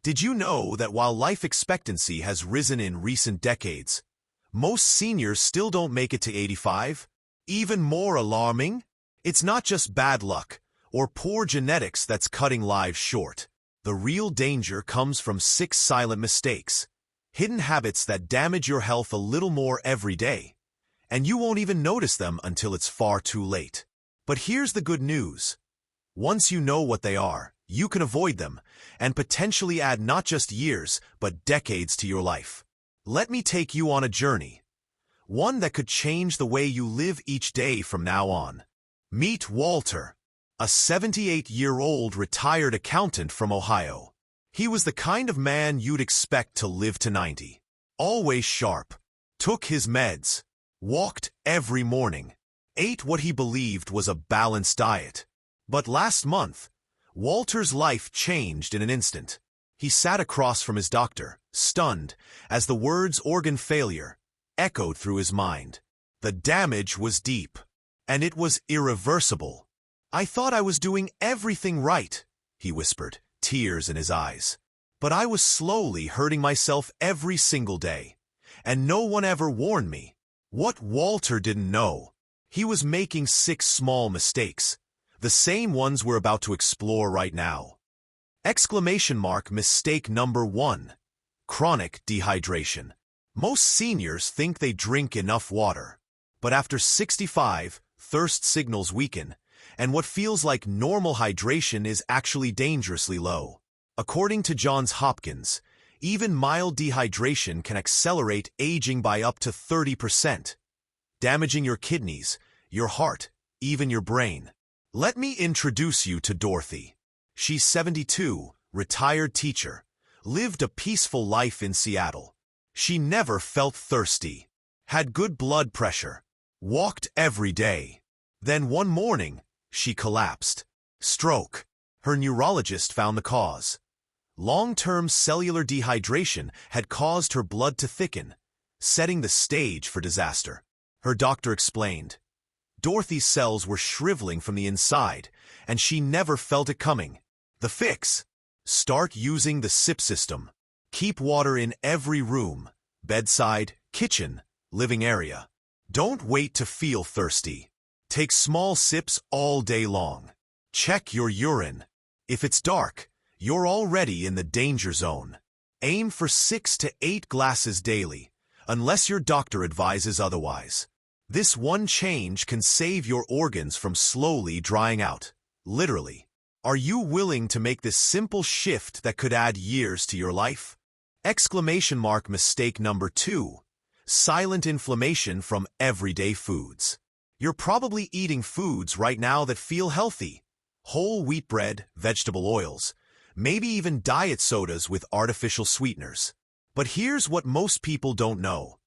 Did you know that while life expectancy has risen in recent decades, most seniors still don't make it to 85? Even more alarming, it's not just bad luck or poor genetics that's cutting lives short. The real danger comes from 6 silent mistakes, hidden habits that damage your health a little more every day, and you won't even notice them until it's far too late. But here's the good news. Once you know what they are, you can avoid them and potentially add not just years, but decades to your life. Let me take you on a journey, one that could change the way you live each day from now on. Meet Walter, a 78-year-old retired accountant from Ohio. He was the kind of man you'd expect to live to 90. Always sharp, took his meds, walked every morning, ate what he believed was a balanced diet. But last month, Walter's life changed in an instant. He sat across from his doctor, stunned, as the words organ failure echoed through his mind. The damage was deep, and it was irreversible. "I thought I was doing everything right," he whispered, tears in his eyes. "But I was slowly hurting myself every single day, and no one ever warned me." What Walter didn't know, he was making 6 small mistakes, the same ones we're about to explore right now. Mistake number 1. Chronic dehydration. Most seniors think they drink enough water, but after 65, thirst signals weaken, and what feels like normal hydration is actually dangerously low. According to Johns Hopkins, even mild dehydration can accelerate aging by up to 30%, damaging your kidneys, your heart, even your brain. Let me introduce you to Dorothy. She's 72, retired teacher, lived a peaceful life in Seattle. She never felt thirsty, had good blood pressure, walked every day. Then one morning, she collapsed. Stroke. Her neurologist found the cause. Long-term cellular dehydration had caused her blood to thicken, setting the stage for disaster. Her doctor explained, Dorothy's cells were shriveling from the inside, and she never felt it coming. The fix? Start using the SIP system. Keep water in every room, bedside, kitchen, living area. Don't wait to feel thirsty. Take small sips all day long. Check your urine. If it's dark, you're already in the danger zone. Aim for 6 to 8 glasses daily, unless your doctor advises otherwise. This one change can save your organs from slowly drying out, literally. Are you willing to make this simple shift that could add years to your life? Mistake number 2. Silent inflammation from everyday foods. You're probably eating foods right now that feel healthy. Whole wheat bread, vegetable oils, maybe even diet sodas with artificial sweeteners. But here's what most people don't know.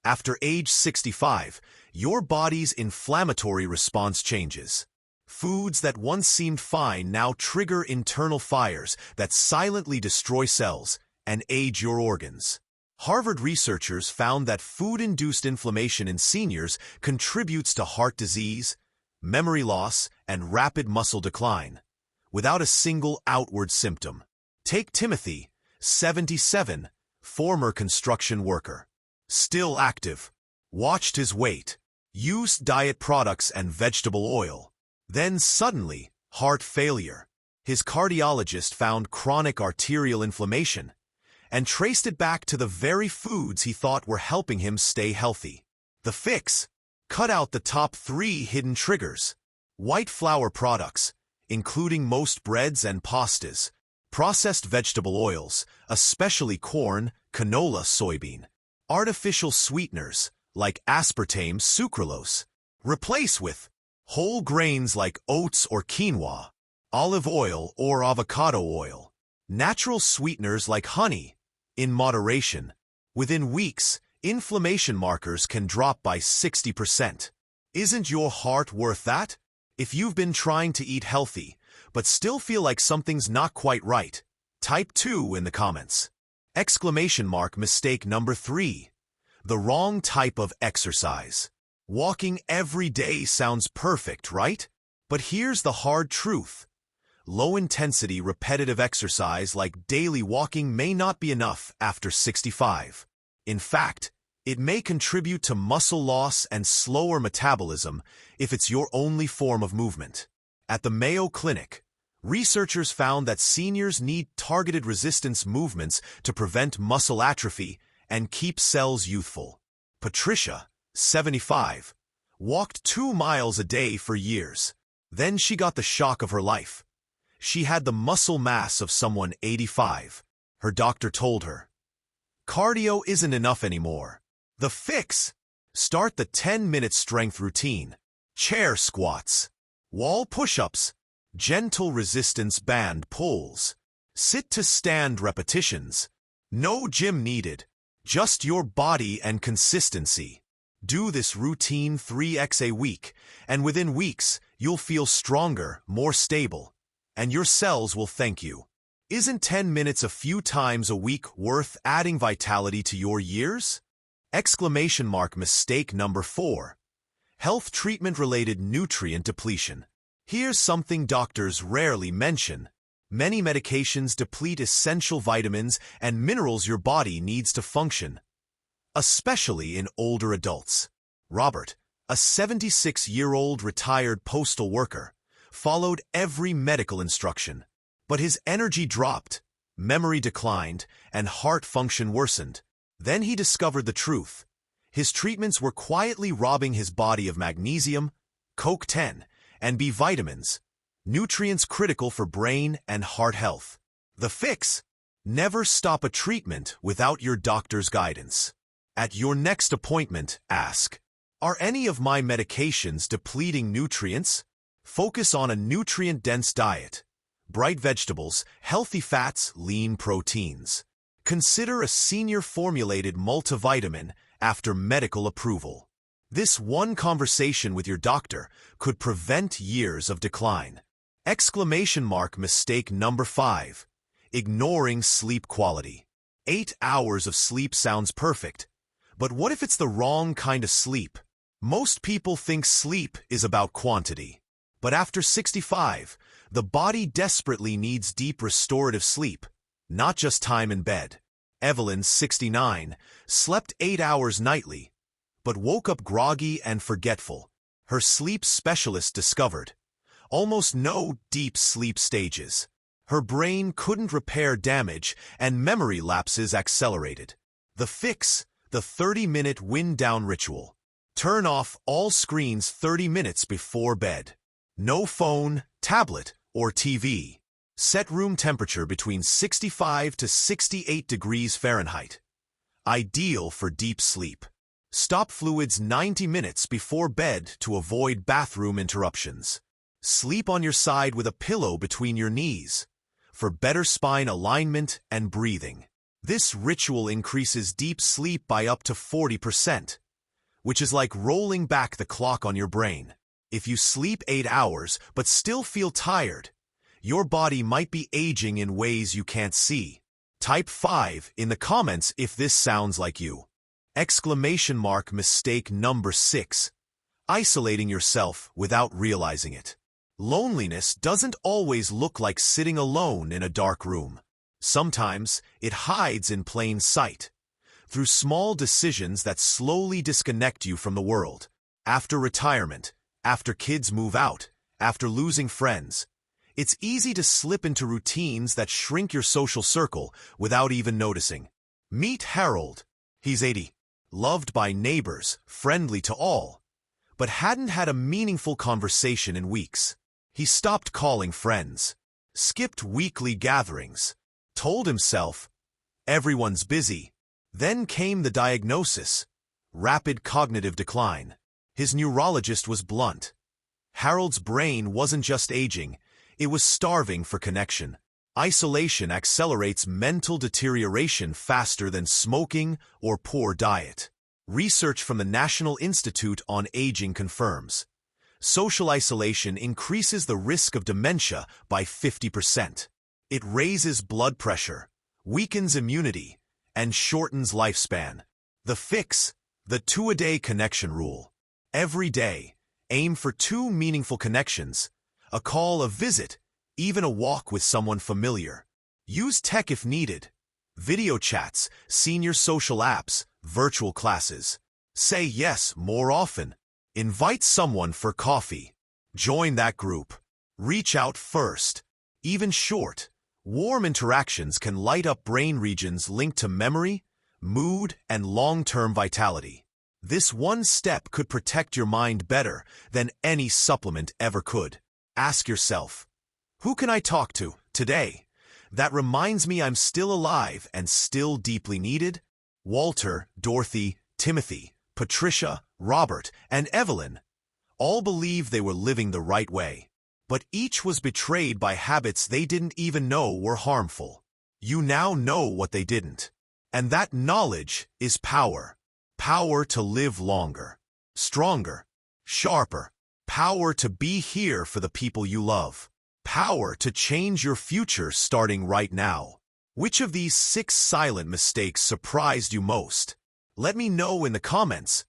After age 65, your body's inflammatory response changes. Foods that once seemed fine now trigger internal fires that silently destroy cells and age your organs. Harvard researchers found that food-induced inflammation in seniors contributes to heart disease, memory loss, and rapid muscle decline, without a single outward symptom. Take Timothy, 77, former construction worker. Still active. Watched his weight. Used diet products and vegetable oil. Then suddenly, heart failure. His cardiologist found chronic arterial inflammation and traced it back to the very foods he thought were helping him stay healthy. The fix? Cut out the top 3 hidden triggers. White flour products, including most breads and pastas. Processed vegetable oils, especially corn, canola, soybean. Artificial sweeteners, like aspartame, sucralose. Replace with whole grains like oats or quinoa, olive oil or avocado oil. Natural sweeteners like honey, in moderation. Within weeks, inflammation markers can drop by 60%. Isn't your heart worth that? If you've been trying to eat healthy, but still feel like something's not quite right, type 2 in the comments. Mistake number 3. The wrong type of exercise. Walking every day sounds perfect, right? But here's the hard truth. low-intensity repetitive exercise like daily walking may not be enough after 65. In fact, it may contribute to muscle loss and slower metabolism if it's your only form of movement. At the Mayo Clinic, researchers found that seniors need targeted resistance movements to prevent muscle atrophy and keep cells youthful. Patricia, 75, walked 2 miles a day for years. Then she got the shock of her life. She had the muscle mass of someone 85. Her doctor told her, "Cardio isn't enough anymore. The fix? Start the 10-minute strength routine. Chair squats, wall push-ups, gentle resistance band pulls, sit-to-stand repetitions. No gym needed, just your body and consistency. Do this routine 3x a week, and within weeks, you'll feel stronger, more stable, and your cells will thank you." Isn't 10 minutes a few times a week worth adding vitality to your years? Mistake number 4. Health treatment-related nutrient depletion. Here's something doctors rarely mention. Many medications deplete essential vitamins and minerals your body needs to function, especially in older adults. Robert, a 76-year-old retired postal worker, followed every medical instruction, but his energy dropped, memory declined, and heart function worsened. Then he discovered the truth. His treatments were quietly robbing his body of magnesium, CoQ10, and B vitamins, nutrients critical for brain and heart health. The fix? Never stop a treatment without your doctor's guidance. At your next appointment, ask, "Are any of my medications depleting nutrients?" Focus on a nutrient-dense diet. Bright vegetables, healthy fats, lean proteins. Consider a senior-formulated multivitamin after medical approval. This one conversation with your doctor could prevent years of decline. Mistake number 5. Ignoring sleep quality. 8 hours of sleep sounds perfect, but what if it's the wrong kind of sleep? Most people think sleep is about quantity, but after 65, the body desperately needs deep restorative sleep, not just time in bed. Evelyn, 69, slept 8 hours nightly, but woke up groggy and forgetful. Her sleep specialist discovered almost no deep sleep stages. Her brain couldn't repair damage and memory lapses accelerated. The fix? The 30-minute wind-down ritual. Turn off all screens 30 minutes before bed. No phone, tablet, or TV. Set room temperature between 65 to 68 degrees Fahrenheit. Ideal for deep sleep. Stop fluids 90 minutes before bed to avoid bathroom interruptions. Sleep on your side with a pillow between your knees for better spine alignment and breathing. This ritual increases deep sleep by up to 40%, which is like rolling back the clock on your brain. If you sleep 8 hours but still feel tired, your body might be aging in ways you can't see. Type 5 in the comments if this sounds like you. Mistake number 6. Isolating yourself without realizing it. Loneliness doesn't always look like sitting alone in a dark room. Sometimes it hides in plain sight, through small decisions that slowly disconnect you from the world. After retirement, after kids move out, after losing friends, it's easy to slip into routines that shrink your social circle without even noticing. Meet Harold. He's 80, loved by neighbors, friendly to all, but hadn't had a meaningful conversation in weeks. He stopped calling friends, skipped weekly gatherings, told himself, everyone's busy. Then came the diagnosis: rapid cognitive decline. His neurologist was blunt. Harold's brain wasn't just aging, it was starving for connection. Isolation accelerates mental deterioration faster than smoking or poor diet. Research from the National Institute on Aging confirms social isolation increases the risk of dementia by 50%. It raises blood pressure, weakens immunity, and shortens lifespan. The fix? The 2-a-day connection rule. Every day, aim for 2 meaningful connections: a call, a visit, even a walk with someone familiar. Use tech if needed. Video chats, senior social apps, virtual classes. Say yes more often. Invite someone for coffee. Join that group. Reach out first. Even short, warm interactions can light up brain regions linked to memory, mood, and long-term vitality. This one step could protect your mind better than any supplement ever could. Ask yourself, who can I talk to today that reminds me I'm still alive and still deeply needed? Walter, Dorothy, Timothy, Patricia, Robert, and Evelyn all believed they were living the right way, but each was betrayed by habits they didn't even know were harmful. You now know what they didn't, and that knowledge is power. Power to live longer, stronger, sharper. Power to be here for the people you love. Power to change your future starting right now. Which of these 6 silent mistakes surprised you most? Let me know in the comments.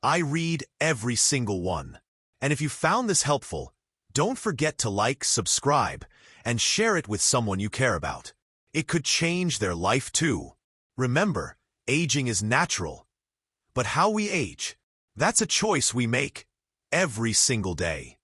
I read every single one. And if you found this helpful, don't forget to like, subscribe, and share it with someone you care about. It could change their life too. Remember, aging is natural. But how we age, that's a choice we make every single day.